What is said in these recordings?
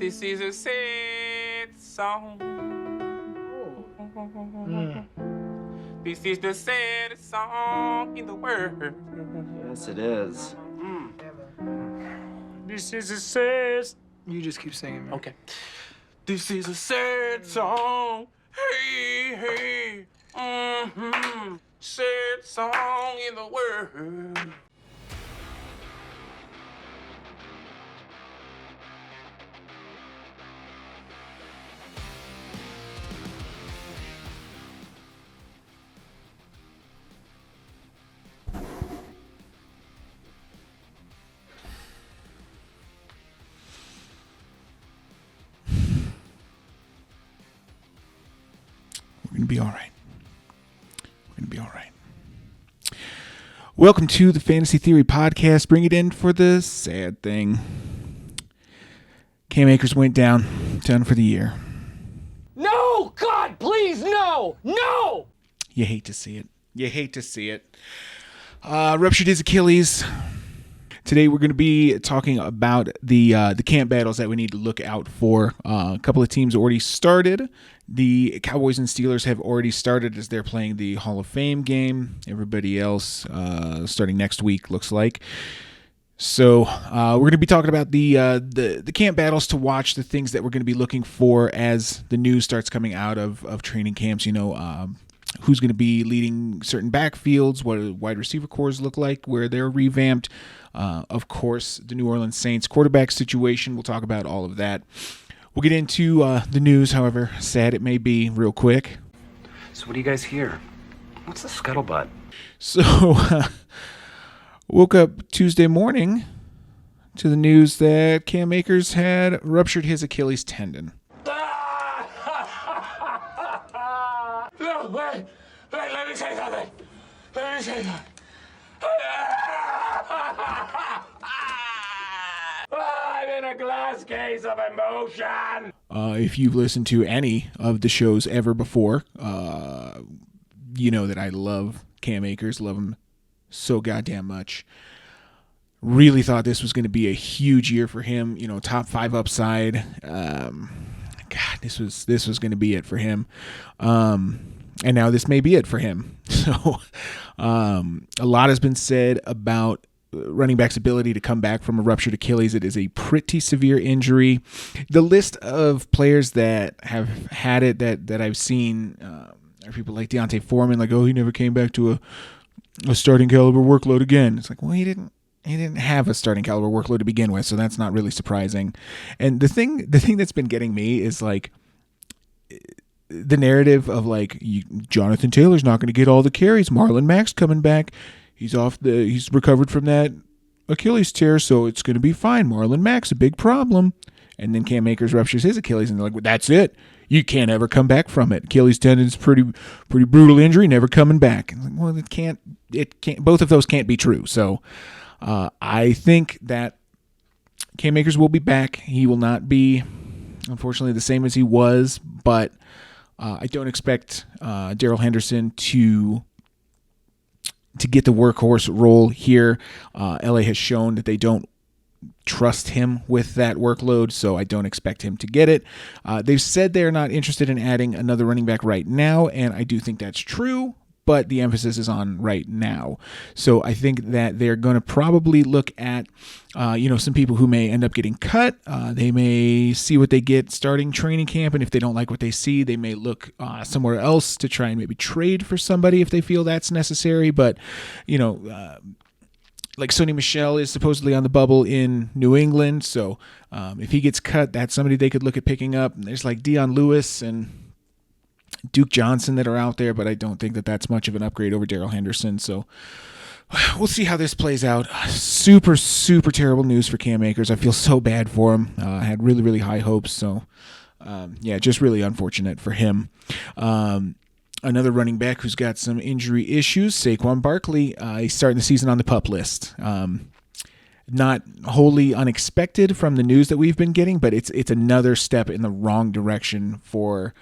This is a sad song. This is the saddest song in the world. Yes, it is. This is a sad... You just keep singing, man. Okay. This is a sad song. Hey, hey. Sad song in the world. We're going to be all right. We're going to be all right. Welcome to the Fantasy Theory Podcast. Bring it in for the sad thing. Cam Akers went down for the year. No! God, please, no! No! You hate to see it. Ruptured his Achilles. Today we're going to be talking about the camp battles that we need to look out for. A couple of teams already started. The Cowboys and Steelers have already started as they're playing the Hall of Fame game. Everybody else starting next week, looks like. So we're going to be talking about the camp battles to watch, the things that we're going to be looking for as the news starts coming out of training camps. You know, who's going to be leading certain backfields, what wide receiver cores look like, where they're revamped. Of course, the New Orleans Saints quarterback situation. We'll talk about all of that. We'll get into the news, however sad it may be, real quick. So what do you guys hear? What's the scuttlebutt? So, woke up Tuesday morning to the news that Cam Akers had ruptured his Achilles tendon. No, wait, let me say something. I'm in a glass case of emotion. If you've listened to any of the shows ever before, you know that I love Cam Akers, love him so goddamn much. Really thought this was going to be a huge year for him, you know, top 5 upside. God, this was going to be it for him. And now this may be it for him. So a lot has been said about running back's ability to come back from a ruptured Achilles. It is a pretty severe injury. The list of players that have had it that I've seen are people like Deontay Foreman, like, oh, he never came back to a starting caliber workload again. It's like, well, he didn't have a starting caliber workload to begin with, so that's not really surprising. And the thing that's been getting me is like the narrative of like Jonathan Taylor's not going to get all the carries. Marlon Mack's coming back. He's recovered from that Achilles tear, so it's going to be fine. Marlon Mack's a big problem. And then Cam Akers ruptures his Achilles, and they're like, well, that's it. You can't ever come back from it. Achilles tendon's pretty brutal injury, never coming back. And like, well, it can't. Both of those can't be true. So I think that Cam Akers will be back. He will not be, unfortunately, the same as he was, but I don't expect Darrell Henderson to get the workhorse role here. LA has shown that they don't trust him with that workload, so I don't expect him to get it. They've said they're not interested in adding another running back right now, and I do think that's true, but the emphasis is on right now. So I think that they're going to probably look at some people who may end up getting cut. They may see what they get starting training camp, and if they don't like what they see, they may look somewhere else to try and maybe trade for somebody if they feel that's necessary. But, like Sony Michel is supposedly on the bubble in New England, so if he gets cut, that's somebody they could look at picking up. And there's like Dion Lewis and Duke Johnson that are out there, but I don't think that that's much of an upgrade over Darrell Henderson. So we'll see how this plays out. Super, super terrible news for Cam Akers. I feel so bad for him. I had really, really high hopes. So, just really unfortunate for him. Another running back who's got some injury issues, Saquon Barkley. He's starting the season on the PUP list. Not wholly unexpected from the news that we've been getting, but it's another step in the wrong direction for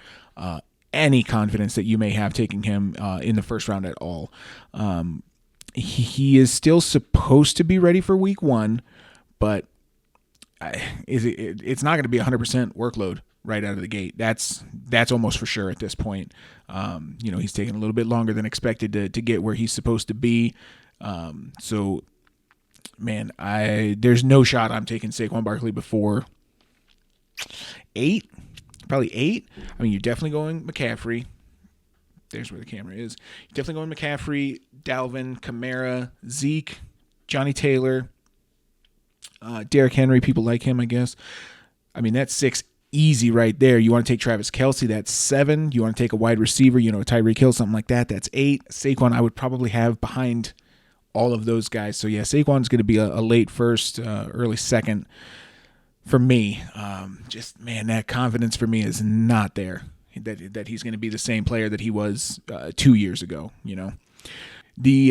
any confidence that you may have taking him in the first round at all. He is still supposed to be ready for week 1, but it's not going to be 100% workload right out of the gate. That's almost for sure at this point. He's taking a little bit longer than expected to get where he's supposed to be. So, man, there's no shot I'm taking Saquon Barkley before 8, probably 8. I mean, you're definitely going McCaffrey. There's where the camera is. You're definitely going McCaffrey, Dalvin, Kamara, Zeke, Johnny Taylor, Derrick Henry. People like him, I guess. I mean, that's 6 easy right there. You want to take Travis Kelce, that's 7. You want to take a wide receiver, Tyreek Hill, something like that, that's 8. Saquon I would probably have behind all of those guys. So, yeah, Saquon's going to be a late first, early second for me. That confidence for me is not there that he's going to be the same player that he was 2 years ago, The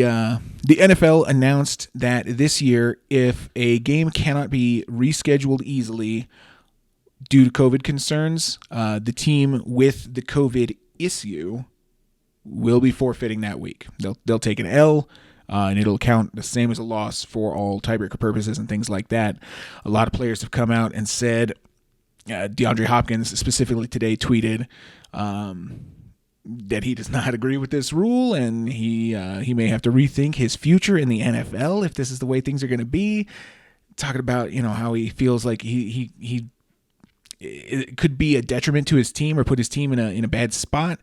NFL announced that this year, if a game cannot be rescheduled easily due to COVID concerns, the team with the COVID issue will be forfeiting that week. They'll take an L, and it'll count the same as a loss for all tiebreaker purposes and things like that. A lot of players have come out and said, DeAndre Hopkins specifically today tweeted that he does not agree with this rule, and he may have to rethink his future in the NFL if this is the way things are going to be. Talking about how he feels like it could be a detriment to his team or put his team in a bad spot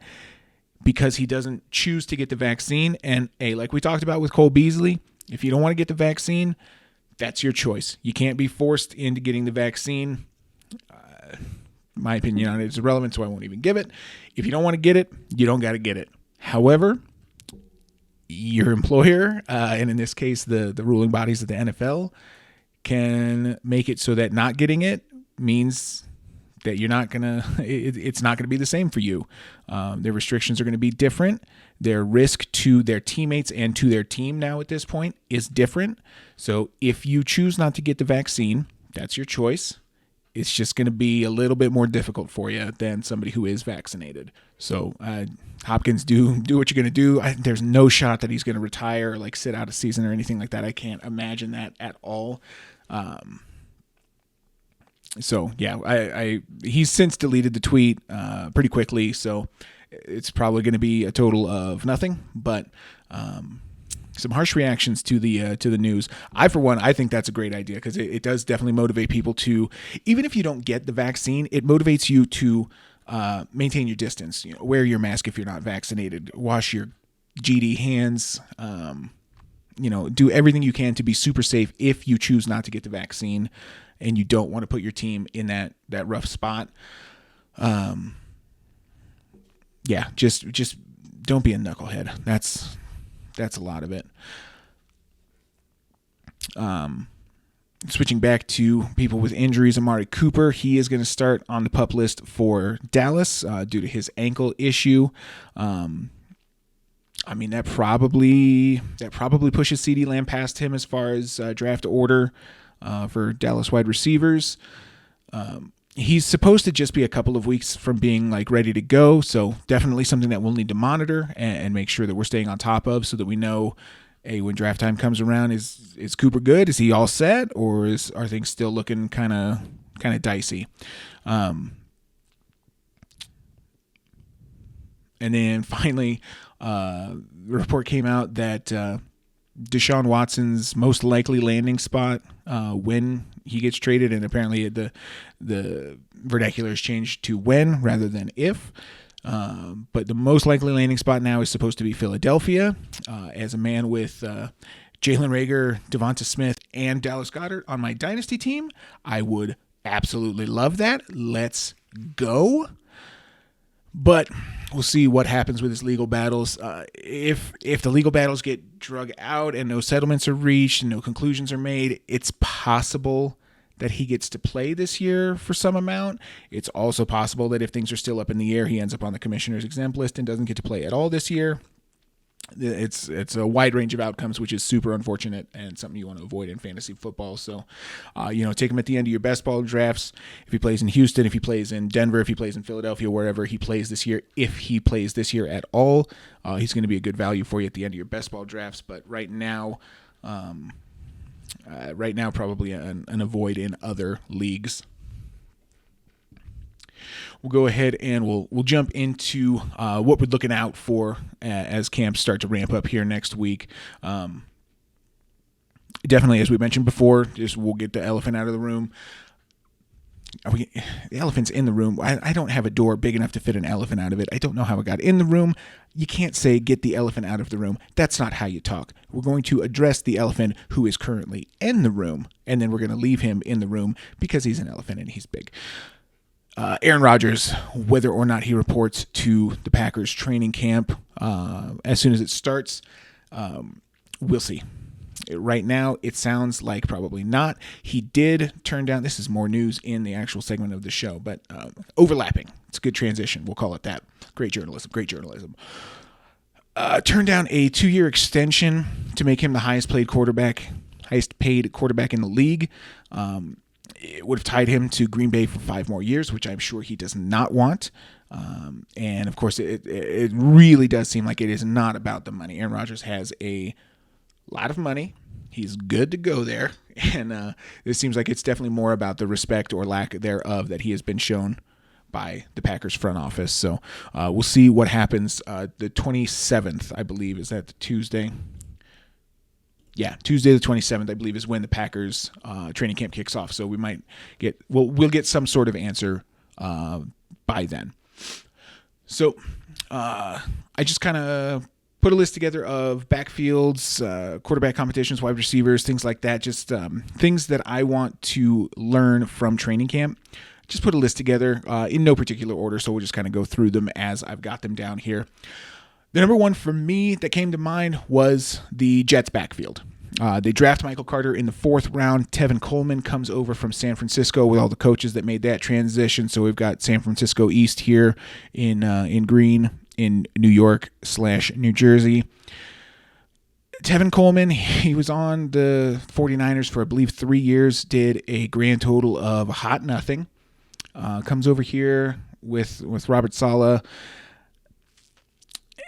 because he doesn't choose to get the vaccine. And like we talked about with Cole Beasley, if you don't want to get the vaccine, that's your choice. You can't be forced into getting the vaccine. My opinion on it is irrelevant, so I won't even give it. If you don't want to get it, you don't got to get it. However, your employer, and in this case, the ruling bodies of the NFL, can make it so that not getting it means that you're not it's not gonna be the same for you. Their restrictions are gonna be different. Their risk to their teammates and to their team now at this point is different. So if you choose not to get the vaccine, that's your choice. It's just going to be a little bit more difficult for you than somebody who is vaccinated. So Hopkins, do what you're going to do. There's no shot that he's going to retire or like sit out a season or anything like that. I can't imagine that at all. So yeah, he's since deleted the tweet pretty quickly. So it's probably going to be a total of nothing. But some harsh reactions to the news. For one, I think that's a great idea because it does definitely motivate people to, even if you don't get the vaccine, it motivates you to maintain your distance. Wear your mask if you're not vaccinated. Wash your GD hands. Do everything you can to be super safe if you choose not to get the vaccine and you don't want to put your team in that rough spot. Just don't be a knucklehead. That's a lot of it. Switching back to people with injuries, Amari Cooper, he is going to start on the PUP list for Dallas due to his ankle issue. That probably pushes CeeDee Lamb past him as far as draft order for Dallas wide receivers. He's supposed to just be a couple of weeks from being like ready to go. So definitely something that we'll need to monitor and make sure that we're staying on top of so that we know, hey, when draft time comes around, is Cooper good? Is he all set? Or are things still looking kind of dicey? And then finally, the report came out that Deshaun Watson's most likely landing spot when he gets traded, and apparently the vernacular has changed to when rather than if. But the most likely landing spot now is supposed to be Philadelphia. As a man with Jalen Reagor, Devonta Smith, and Dallas Goedert on my dynasty team, I would absolutely love that. Let's go. But we'll see what happens with his legal battles. If the legal battles get drug out and no settlements are reached and no conclusions are made, it's possible that he gets to play this year for some amount. It's also possible that if things are still up in the air, he ends up on the commissioner's exempt list and doesn't get to play at all this year. It's a wide range of outcomes, which is super unfortunate and something you want to avoid in fantasy football. So, take him at the end of your best ball drafts. If he plays in Houston, if he plays in Denver, if he plays in Philadelphia, wherever he plays this year, if he plays this year at all, he's going to be a good value for you at the end of your best ball drafts. But right now, Right now, probably an avoid in other leagues. We'll go ahead and we'll jump into what we're looking out for as camps start to ramp up here next week. Definitely, as we mentioned before, just we'll get the elephant out of the room. The elephant's in the room. I don't have a door big enough to fit an elephant out of it. I don't know how it got in the room. You can't say get the elephant out of the room. That's not how you talk. We're going to address the elephant who is currently in the room, and then we're going to leave him in the room because he's an elephant and he's big. Aaron Rodgers, whether or not he reports to the Packers training camp as soon as it starts, we'll see. Right now, it sounds like probably not. He did turn down, this is more news in the actual segment of the show, but overlapping. It's a good transition. We'll call it that. Great journalism. Turned down a 2-year extension to make him the highest paid quarterback in the league. It would have tied him to Green Bay for 5 more years, which I'm sure he does not want. And, of course, it really does seem like it is not about the money. Aaron Rodgers has a lot of money. He's good to go there. And it seems like it's definitely more about the respect or lack thereof that he has been shown by the Packers front office. So we'll see what happens. The 27th, I believe, is that the Tuesday? Yeah, Tuesday the 27th, I believe, is when the Packers training camp kicks off. So we'll get some sort of answer by then. So I just kind of put a list together of backfields, quarterback competitions, wide receivers, things like that. Just things that I want to learn from training camp. Just put a list together in no particular order, so we'll just kind of go through them as I've got them down here. The number one for me that came to mind was the Jets backfield. They draft Michael Carter in the 4th round. Tevin Coleman comes over from San Francisco with all the coaches that made that transition. So we've got San Francisco East here in green in New York / New Jersey. Tevin Coleman, he was on the 49ers for, I believe, 3 years, did a grand total of hot nothing. Comes over here with Robert Saleh.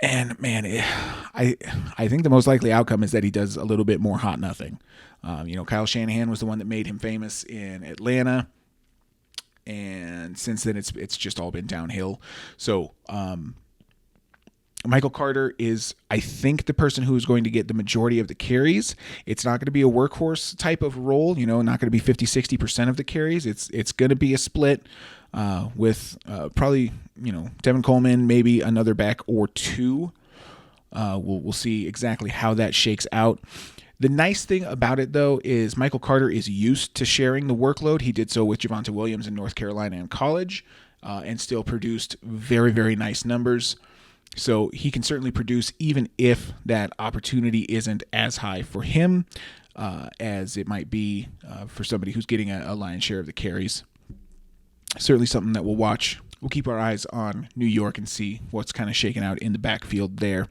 And, man, I think the most likely outcome is that he does a little bit more hot nothing. Kyle Shanahan was the one that made him famous in Atlanta. And since then, it's just all been downhill. So, Michael Carter is, I think, the person who is going to get the majority of the carries. It's not going to be a workhorse type of role, not going to be 50-60% of the carries. It's going to be a split with probably, Tevin Coleman, maybe another back or two. We'll see exactly how that shakes out. The nice thing about it, though, is Michael Carter is used to sharing the workload. He did so with Javonte Williams in North Carolina in college and still produced very, very nice numbers. So he can certainly produce even if that opportunity isn't as high for him as it might be for somebody who's getting a lion's share of the carries. Certainly something that we'll watch. We'll keep our eyes on New York and see what's kind of shaking out in the backfield there.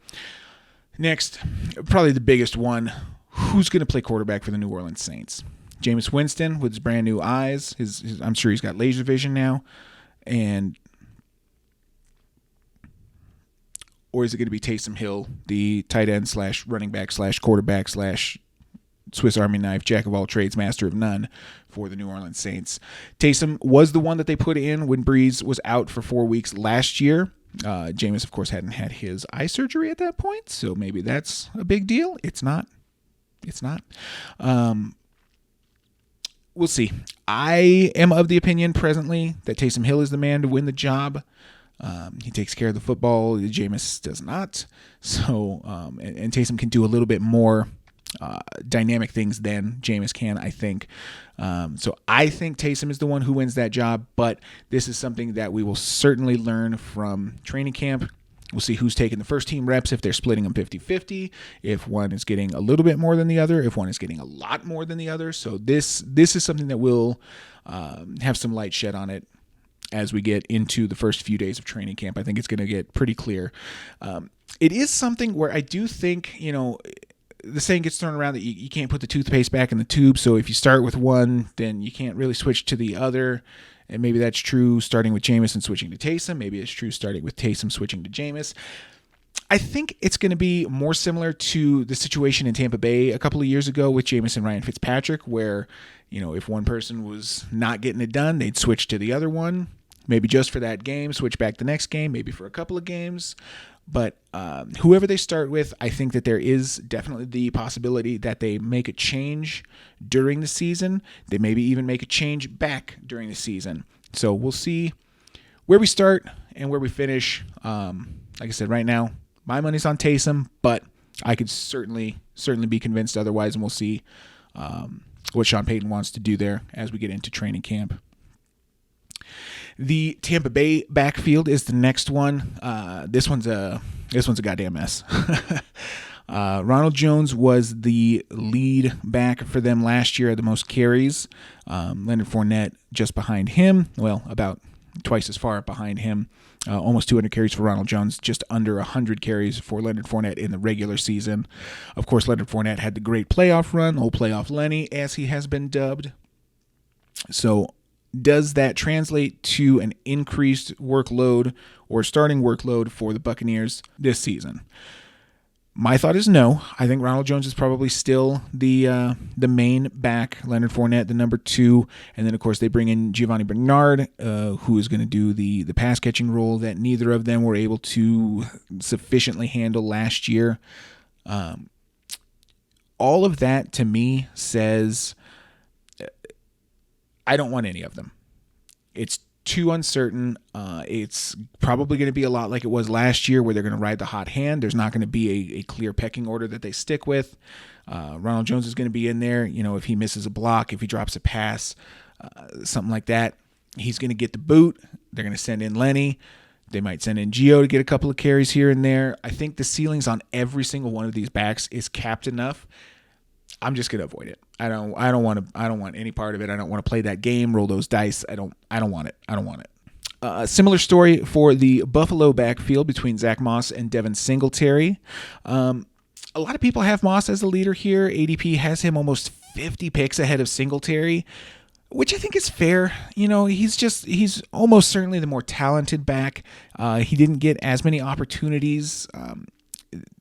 Next, probably the biggest one, who's going to play quarterback for the New Orleans Saints? Jameis Winston with his brand new eyes. I'm sure he's got laser vision now. Or is it going to be Taysom Hill, the tight end / running back / quarterback / Swiss Army knife, jack of all trades, master of none for the New Orleans Saints? Taysom was the one that they put in when Breeze was out for 4 weeks last year. Jameis, of course, hadn't had his eye surgery at that point, so maybe that's a big deal. It's not. We'll see. I am of the opinion presently that Taysom Hill is the man to win the job. He takes care of the football. Jameis does not. So, and Taysom can do a little bit more dynamic things than Jameis can, I think. So I think Taysom is the one who wins that job, but this is something that we will certainly learn from training camp. We'll see who's taking the first team reps, if they're splitting them 50-50, if one is getting a little bit more than the other, if one is getting a lot more than the other. So this is something that will have some light shed on it as we get into the first few days of training camp. I think it's going to get pretty clear. It is something where I do think, the saying gets thrown around that you can't put the toothpaste back in the tube. So if you start with one, then you can't really switch to the other. And maybe that's true starting with Jameis and switching to Taysom. Maybe it's true starting with Taysom switching to Jameis. I think it's going to be more similar to the situation in Tampa Bay a couple of years ago with Jameson Ryan Fitzpatrick, where, if one person was not getting it done, they'd switch to the other one, maybe just for that game, switch back the next game, maybe for a couple of games. But whoever they start with, I think that there is definitely the possibility that they make a change during the season. They maybe even make a change back during the season. So we'll see where we start and where we finish. Like I said, right now, my money's on Taysom, but I could certainly be convinced otherwise, and we'll see what Sean Payton wants to do there as we get into training camp. The Tampa Bay backfield is the next one. This one's a goddamn mess. Ronald Jones was the lead back for them last year, at the most carries. Leonard Fournette just behind him. Well, about twice as far behind him. Almost 200 carries for Ronald Jones, just under 100 carries for Leonard Fournette in the regular season. Of course, Leonard Fournette had the great playoff run, old playoff Lenny, as he has been dubbed. So does that translate to an increased workload or starting workload for the Buccaneers this season? My thought is no. I think Ronald Jones is probably still the main back, Leonard Fournette the number 2, and then of course they bring in Giovanni Bernard, who is going to do the pass catching role that neither of them were able to sufficiently handle last year. All of that to me says I don't want any of them. It's too uncertain. It's probably going to be a lot like it was last year, where they're going to ride the hot hand. There's not going to be a clear pecking order that they stick with. Ronald Jones is going to be in there. If he misses a block, if he drops a pass, something like that, he's going to get the boot. They're going to send in Lenny. They might send in Gio to get a couple of carries here and there. I think the ceilings on every single one of these backs is capped enough. I'm just gonna avoid it. I don't want any part of it. I don't want to play that game, roll those dice. I don't want it. Similar story for the Buffalo backfield between Zach Moss and Devin Singletary. A lot of people have Moss as the leader here. ADP has him almost 50 picks ahead of Singletary, which I think is fair. He's almost certainly the more talented back. He didn't get as many opportunities.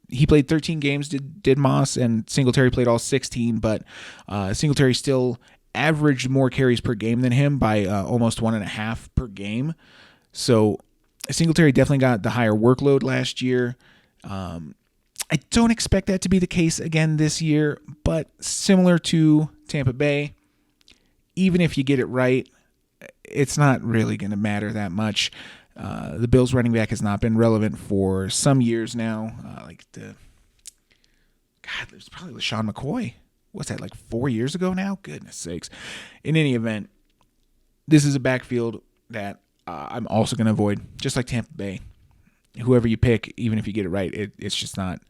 He played 13 games, did Moss, and Singletary played all 16, but Singletary still averaged more carries per game than him by almost 1.5 per game. So Singletary definitely got the higher workload last year. I don't expect that to be the case again this year, but similar to Tampa Bay, even if you get it right, it's not really going to matter that much. The Bills running back has not been relevant for some years now. There's probably LaShawn McCoy. What's that, like 4 years ago now? Goodness sakes. In any event, this is a backfield that I'm also going to avoid, just like Tampa Bay. Whoever you pick, even if you get it right, it's just not.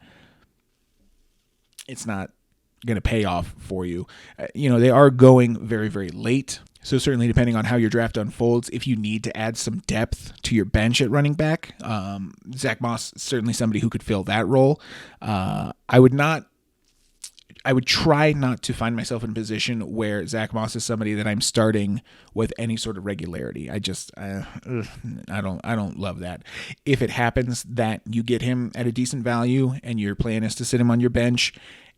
It's not going to pay off for you. They are going very, very late. So certainly depending on how your draft unfolds, if you need to add some depth to your bench at running back, Zach Moss is certainly somebody who could fill that role. I would try not to find myself in a position where Zach Moss is somebody that I'm starting with any sort of regularity. I don't love that. If it happens that you get him at a decent value and your plan is to sit him on your bench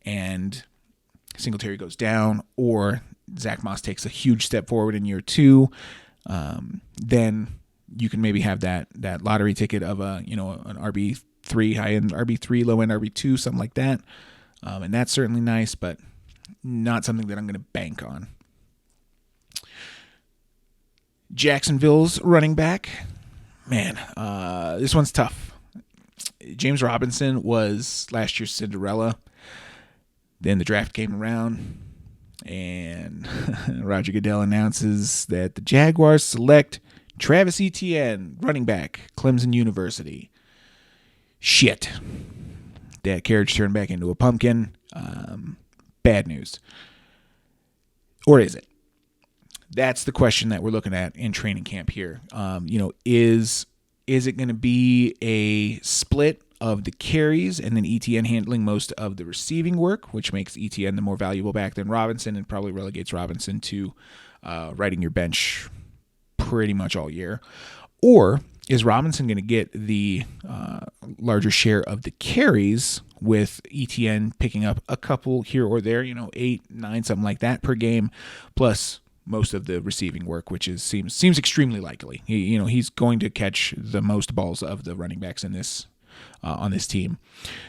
and Singletary goes down, or Zach Moss takes a huge step forward in year 2, then you can maybe have that lottery ticket of an RB3, high end RB3, low end RB2, something like that. And that's certainly nice, but not something that I'm going to bank on. Jacksonville's running back, man, this one's tough. James Robinson was last year's Cinderella. Then the draft came around, and Roger Goodell announces that the Jaguars select Travis Etienne, running back, Clemson University. Shit. That carriage turned back into a pumpkin. Bad news. Or is it? That's the question that we're looking at in training camp here. Is it going to be a split of the carries and then ETN handling most of the receiving work, which makes ETN the more valuable back than Robinson and probably relegates Robinson to riding your bench pretty much all year? Or is Robinson going to get the larger share of the carries, with ETN picking up a couple here or there, 8, 9, something like that per game, plus most of the receiving work, which seems extremely likely. He's going to catch the most balls of the running backs in this on this team.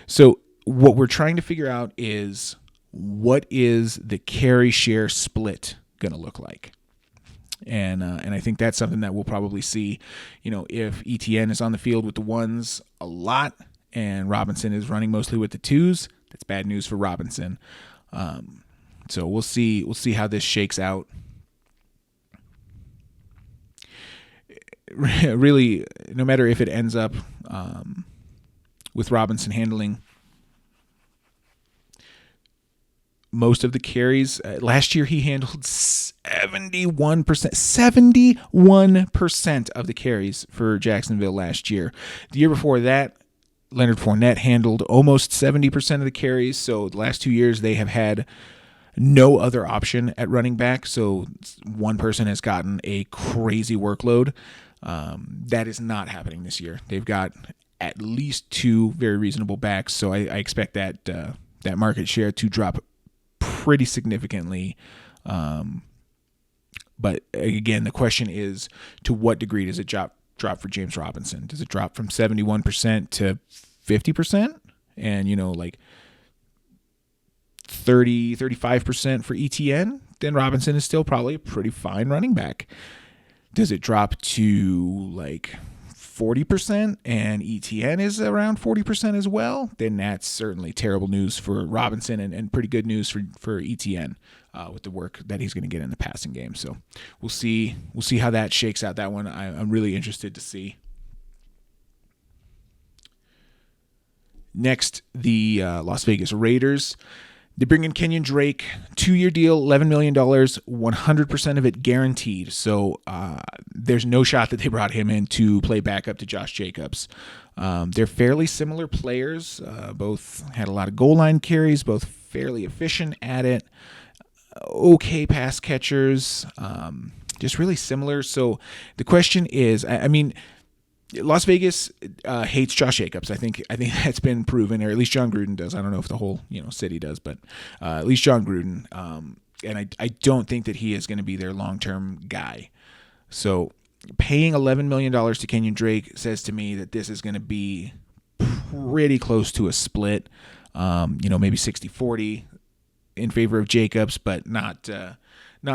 So what we're trying to figure out is, what is the carry share split going to look like? And I think that's something that we'll probably see. If ETN is on the field with the ones a lot and Robinson is running mostly with the twos, that's bad news for Robinson. So we'll see how this shakes out. Really, no matter if it ends up with Robinson handling most of the carries. Last year he handled 71% of the carries for Jacksonville last year. The year before that, Leonard Fournette handled almost 70% of the carries. So the last 2 years they have had no other option at running back. So one person has gotten a crazy workload. That is not happening this year. They've got at least 2 very reasonable backs. So I expect that that market share to drop pretty significantly. But again, the question is, to what degree does it drop for James Robinson? Does it drop from 71% to 50%? And, like 30, 35% for ETN? Then Robinson is still probably a pretty fine running back. Does it drop to like 40% and ETN is around 40% as well? Then that's certainly terrible news for Robinson and pretty good news for ETN with the work that he's going to get in the passing game. So we'll see how that shakes out. That one I'm really interested to see. Next, the Las Vegas Raiders. They bring in Kenyon Drake, 2-year deal, $11 million, 100% of it guaranteed. So there's no shot that they brought him in to play backup to Josh Jacobs. They're fairly similar players. Both had a lot of goal line carries, both fairly efficient at it. Okay pass catchers, just really similar. So the question is, Las Vegas hates Josh Jacobs. I think that's been proven, or at least John Gruden does. I don't know if the whole city does, but at least John Gruden. And I don't think that he is going to be their long-term guy. So paying $11 million to Kenyon Drake says to me that this is going to be pretty close to a split. Maybe 60-40 in favor of Jacobs, but not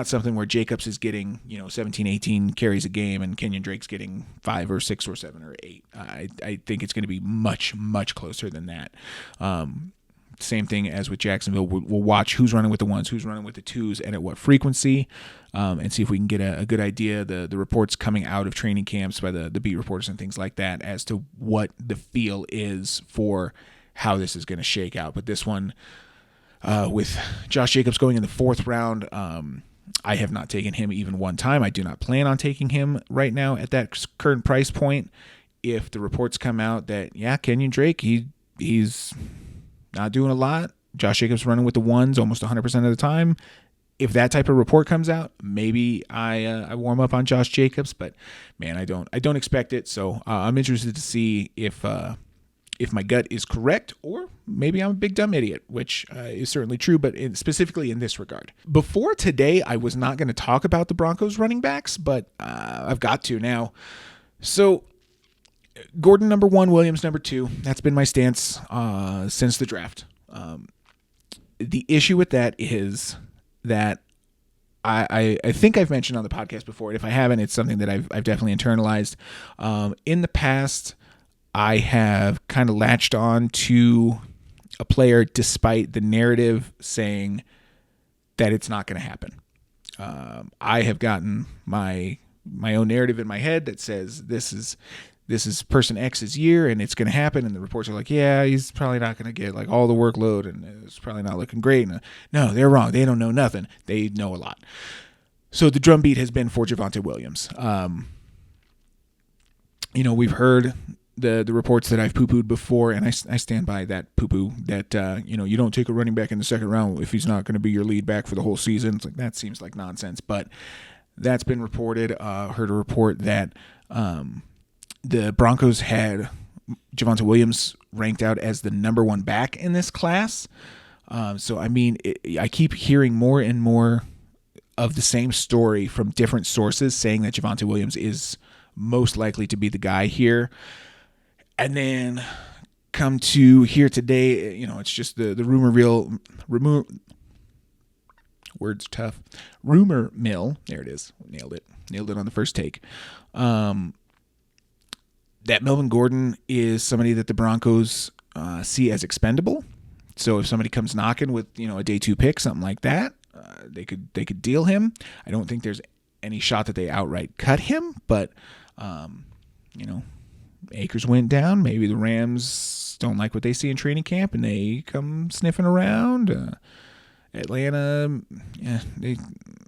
something where Jacobs is getting 17, 18 carries a game and Kenyon Drake's getting 5 or 6 or 7 or 8. I think it's going to be much, much closer than that. Same thing as with Jacksonville. We'll watch who's running with the ones, who's running with the twos, and at what frequency, and see if we can get a good idea. The reports coming out of training camps by the beat reporters and things like that as to what the feel is for how this is going to shake out. But this one, with Josh Jacobs going in the 4th round, I have not taken him even one time. I do not plan on taking him right now at that current price point. If the reports come out that, Kenyon Drake, he's not doing a lot, Josh Jacobs running with the ones almost 100% of the time, if that type of report comes out, maybe I warm up on Josh Jacobs. But man, I don't expect it. So I'm interested to see if my gut is correct, or maybe I'm a big dumb idiot, which is certainly true, but specifically in this regard. Before today, I was not going to talk about the Broncos running backs, but I've got to now. So Gordon number 1, Williams number 2. That's been my stance since the draft. The issue with that is that I think I've mentioned on the podcast before, and if I haven't, it's something that I've definitely internalized. In the past, I have kind of latched on to a player despite the narrative saying that it's not going to happen. I have gotten my own narrative in my head that says this is person X's year and it's going to happen, and the reports are like, he's probably not going to get like all the workload and it's probably not looking great. And, no, they're wrong. They don't know nothing. They know a lot. So the drumbeat has been for Javonte Williams. We've heard the reports that I've poo-pooed before, and I stand by that poo-poo, that you don't take a running back in the 2nd round if he's not going to be your lead back for the whole season. It's like, that seems like nonsense, but that's been reported. Heard a report that the Broncos had Javonte Williams ranked out as the number 1 back in this class. So, I mean, I keep hearing more and more of the same story from different sources saying that Javonte Williams is most likely to be the guy here. And then come to here today, it's just the words tough. Rumor mill. There it is. Nailed it on the first take. That Melvin Gordon is somebody that the Broncos see as expendable. So if somebody comes knocking with, a day 2 pick, something like that, they could deal him. I don't think there's any shot that they outright cut him, but acres went down. Maybe the Rams don't like what they see in training camp and they come sniffing around. Atlanta,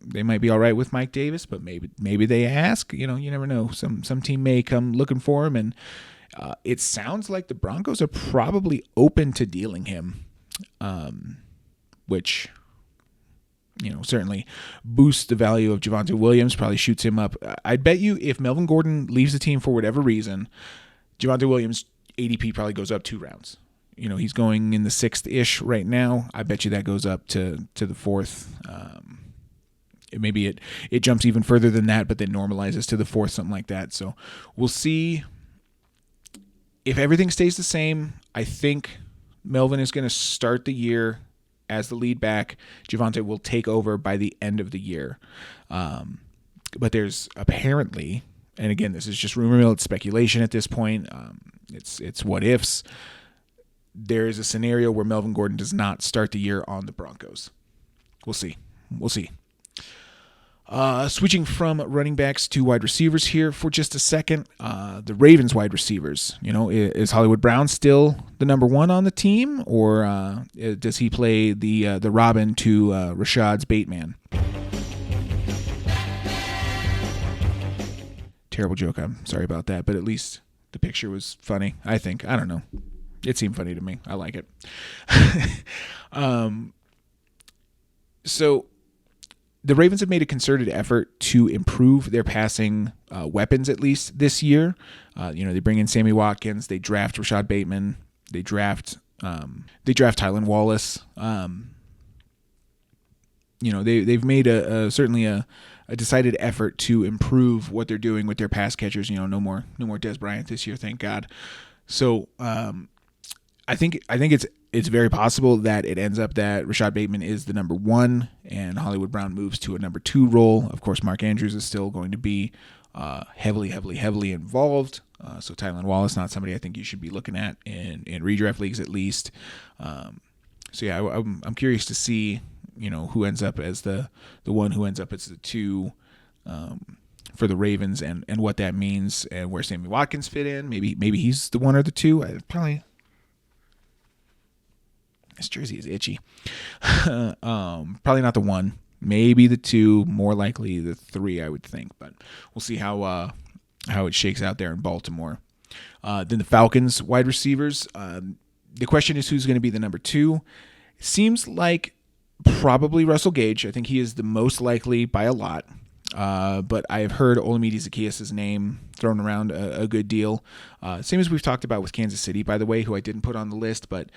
they might be all right with Mike Davis, but maybe they ask. You never know. Some team may come looking for him, and it sounds like the Broncos are probably open to dealing him, which certainly boosts the value of Javonte Williams. Probably shoots him up. I bet you if Melvin Gordon leaves the team for whatever reason, Javonte Williams ADP probably goes up 2 rounds. He's going in the 6th-ish right now. I bet you that goes up to the 4th. Maybe it jumps even further than that, but then normalizes to the 4th, something like that. So we'll see. If everything stays the same, I think Melvin is going to start the year as the lead back. Javonte will take over by the end of the year. But there's apparently, and again, this is just rumor mill, it's speculation at this point. It's what ifs. There is a scenario where Melvin Gordon does not start the year on the Broncos. We'll see. Switching from running backs to wide receivers here for just a second. The Ravens wide receivers. Is Hollywood Brown still the number 1 on the team, or does he play the Robin to Rashad's Bateman? Terrible joke. I'm sorry about that, but at least the picture was funny. I think. I don't know. It seemed funny to me. I like it. So the Ravens have made a concerted effort to improve their passing weapons, at least this year. They bring in Sammy Watkins. They draft Rashad Bateman. They draft Tylan Wallace. They've made certainly a decided effort to improve what they're doing with their pass catchers. No more Des Bryant this year, thank God. So I think it's very possible that it ends up that Rashad Bateman is the number 1 and Hollywood Brown moves to a number 2 role. Of course, Mark Andrews is still going to be heavily involved. So Tylan Wallace, not somebody I think you should be looking at in redraft leagues at least. I'm curious to see who ends up as the one who ends up as the 2 for the Ravens and what that means and where Sammy Watkins fit in. Maybe he's the 1 or the 2. This jersey is itchy. Probably not the 1. Maybe the 2. More likely the 3, I would think. But we'll see how it shakes out there in Baltimore. Then the Falcons wide receivers. The question is who's going to be the number 2. It seems like probably Russell Gage. I think he is the most likely by a lot. But I have heard Olamide Zaccheaus' name thrown around a good deal. Same as we've talked about with Kansas City, by the way, who I didn't put on the list, but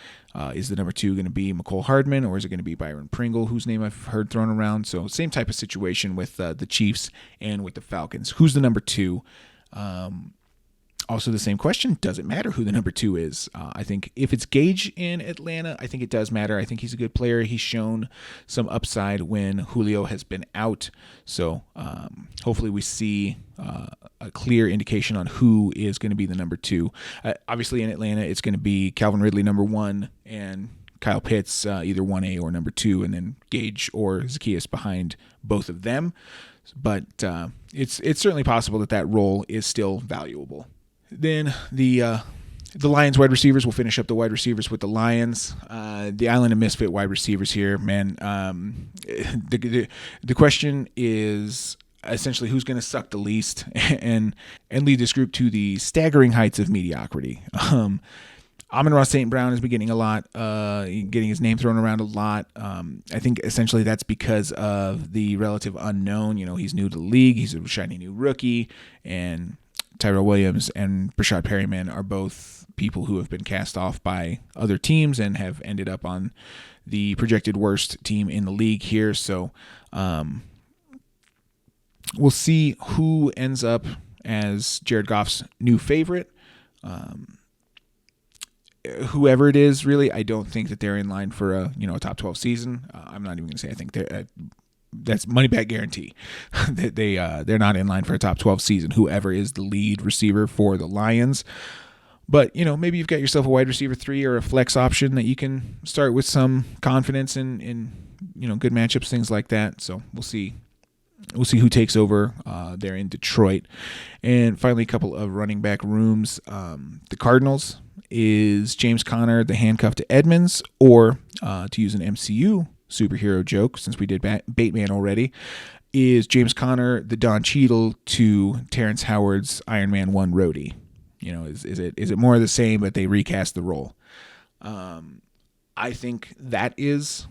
is the number 2 going to be McCole Hardman, or is it going to be Byron Pringle, whose name I've heard thrown around? So same type of situation with the Chiefs and with the Falcons. Who's the number 2? Also the same question, does it matter who the number 2 is? I think if it's Gage in Atlanta, I think it does matter. I think he's a good player. He's shown some upside when Julio has been out. So hopefully we see a clear indication on who is going to be the number 2. Obviously in Atlanta, it's going to be Calvin Ridley number 1 and Kyle Pitts either 1A or number 2, and then Gage or Zaccheaus behind both of them. But it's certainly possible that role is still valuable. Then the Lions wide receivers, will finish up the wide receivers with the Lions. The Island of Misfit wide receivers here, man. The question is essentially who's going to suck the least and lead this group to the staggering heights of mediocrity. Amon-Ra St. Brown has been getting getting his name thrown around a lot. I think essentially that's because of the relative unknown. He's new to the league. He's a shiny new rookie, and Tyrell Williams and Brashad Perryman are both people who have been cast off by other teams and have ended up on the projected worst team in the league here. So we'll see who ends up as Jared Goff's new favorite. Whoever it is, really, I don't think that they're in line for a top 12 season. I'm not even going to say I think they're. That's money back guarantee. They're not in line for a top 12 season. Whoever is the lead receiver for the Lions. But, maybe you've got yourself a wide receiver 3 or a flex option that you can start with some confidence in good matchups, things like that. So we'll see. We'll see who takes over there in Detroit. And finally, a couple of running back rooms. The Cardinals, is James Conner the handcuff to Edmonds, or to use an MCU superhero joke, since we did Bateman already, is James Conner the Don Cheadle to Terrence Howard's Iron Man 1 roadie? Is it more of the same, but they recast the role? I think that is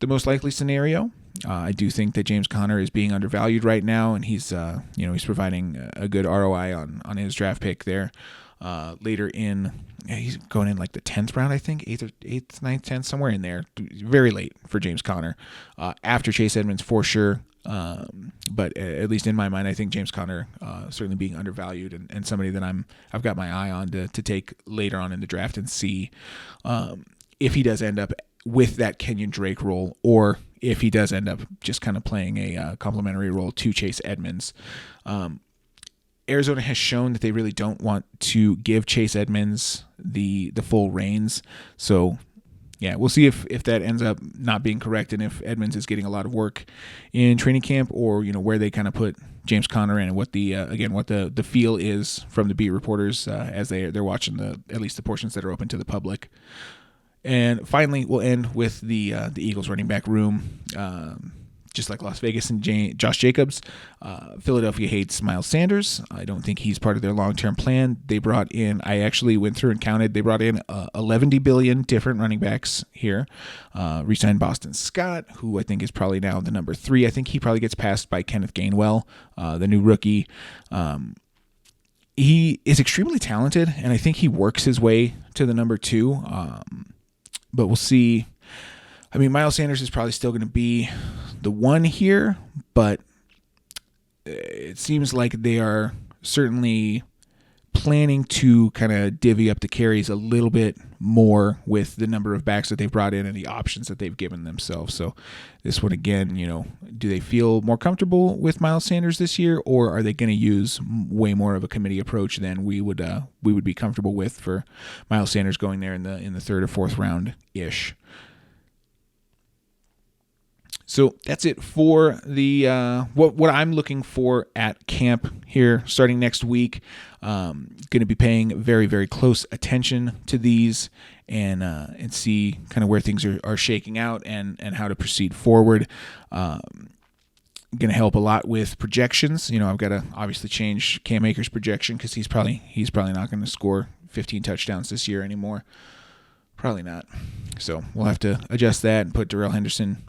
the most likely scenario. I do think that James Conner is being undervalued right now, and he's providing a good ROI on his draft pick there. Later in, he's going in like the 10th round, I think, 8th, 9th, 10th, somewhere in there. Very late for James Conner. After Chase Edmonds for sure. But at least in my mind, I think James Conner certainly being undervalued and somebody that I've got my eye on to take later on in the draft and see if he does end up with that Kenyon Drake role, or if he does end up just kind of playing a complementary role to Chase Edmonds. Arizona has shown that they really don't want to give Chase Edmonds the full reins. So, yeah, we'll see if that ends up not being correct, and if Edmonds is getting a lot of work in training camp, or where they kind of put James Conner in, and what the feel is from the beat reporters as they're watching at least the portions that are open to the public. And finally, we'll end with the Eagles running back room. Just like Las Vegas and Josh Jacobs, Philadelphia hates Miles Sanders. I don't think he's part of their long-term plan. They brought in, I actually went through and counted, they brought in 11 billion different running backs here. Re-signed Boston Scott, who I think is probably now the number 3. I think he probably gets passed by Kenneth Gainwell, the new rookie. He is extremely talented, and I think he works his way to the number 2. But we'll see. I mean, Miles Sanders is probably still going to be the one here, but it seems like they are certainly planning to kind of divvy up the carries a little bit more with the number of backs that they've brought in and the options that they've given themselves. So this one, again, do they feel more comfortable with Miles Sanders this year, or are they going to use way more of a committee approach than we would be comfortable with for Miles Sanders going there in the 3rd or 4th round ish? So that's it for the what I'm looking for at camp here starting next week. Going to be paying very, very close attention to these and see kind of where things are shaking out and how to proceed forward. Going to help a lot with projections. I've got to obviously change Cam Akers' projection because he's probably not going to score 15 touchdowns this year anymore. Probably not. So we'll have to adjust that and put Darrell Henderson.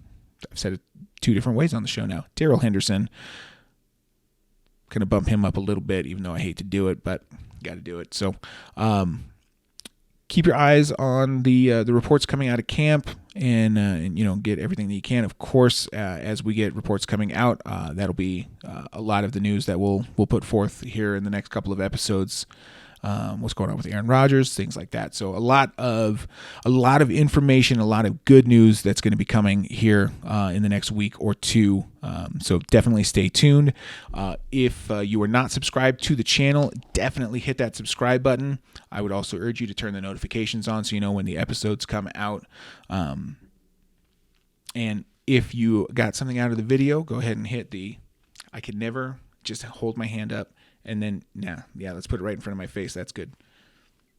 I've said it 2 different ways on the show now. Darrell Henderson, kind of bump him up a little bit, even though I hate to do it, but got to do it. So keep your eyes on the reports coming out of camp, and get everything that you can. Of course, as we get reports coming out, that'll be a lot of the news that we'll put forth here in the next couple of episodes. What's going on with Aaron Rodgers, things like that. So a lot of information, a lot of good news that's going to be coming here in the next week or 2. So definitely stay tuned. If you are not subscribed to the channel, definitely hit that subscribe button. I would also urge you to turn the notifications on so you know when the episodes come out. And if you got something out of the video, go ahead and hit I could never just hold my hand up. And then, let's put it right in front of my face. That's good.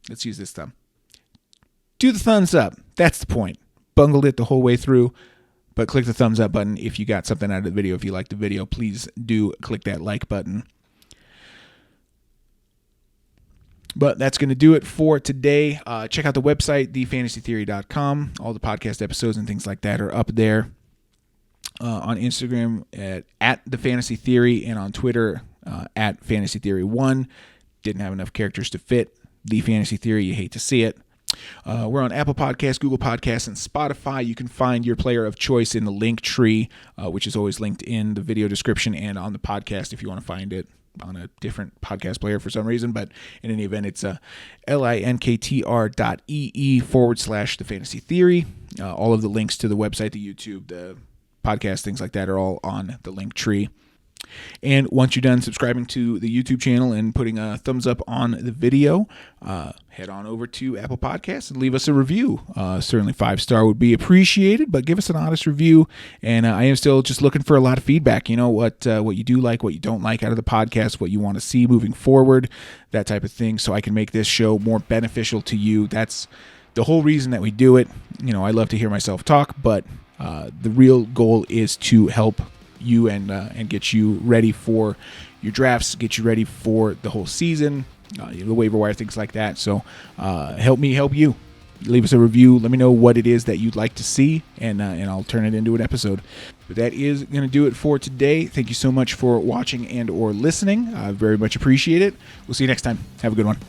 Let's use this thumb. Do the thumbs up. That's the point. Bungled it the whole way through, but click the thumbs up button if you got something out of the video. If you liked the video, please do click that like button. But that's going to do it for today. Check out the website, thefantasytheory.com. All the podcast episodes and things like that are up there. On Instagram at The Fantasy Theory, and on Twitter at Fantasy Theory 1. didn't have enough characters to fit the fantasy theory. You hate to see it. We're on Apple Podcasts, Google Podcasts, and Spotify. You can find your player of choice in the link tree, which is always linked in the video description and on the podcast if you want to find it on a different podcast player for some reason. But in any event, it's linktr.ee/the fantasy theory. All of the links to the website, the YouTube, the podcast, things like that are all on the link tree. And once you're done subscribing to the YouTube channel and putting a thumbs up on the video, head on over to Apple Podcasts and leave us a review. Certainly 5-star would be appreciated, but give us an honest review. And I am still just looking for a lot of feedback. You know, what you do like, what you don't like out of the podcast, what you want to see moving forward, that type of thing, so I can make this show more beneficial to you. That's the whole reason that we do it. You know, I love to hear myself talk, but the real goal is to help you and get you ready for your drafts, get you ready for the whole season, the waiver wire, things like that. So help me help you. Leave us a review. Let me know what it is that you'd like to see, and I'll turn it into an episode. But that is going to do it for today. Thank you so much for watching and or listening. I very much appreciate it. We'll see you next time. Have a good one.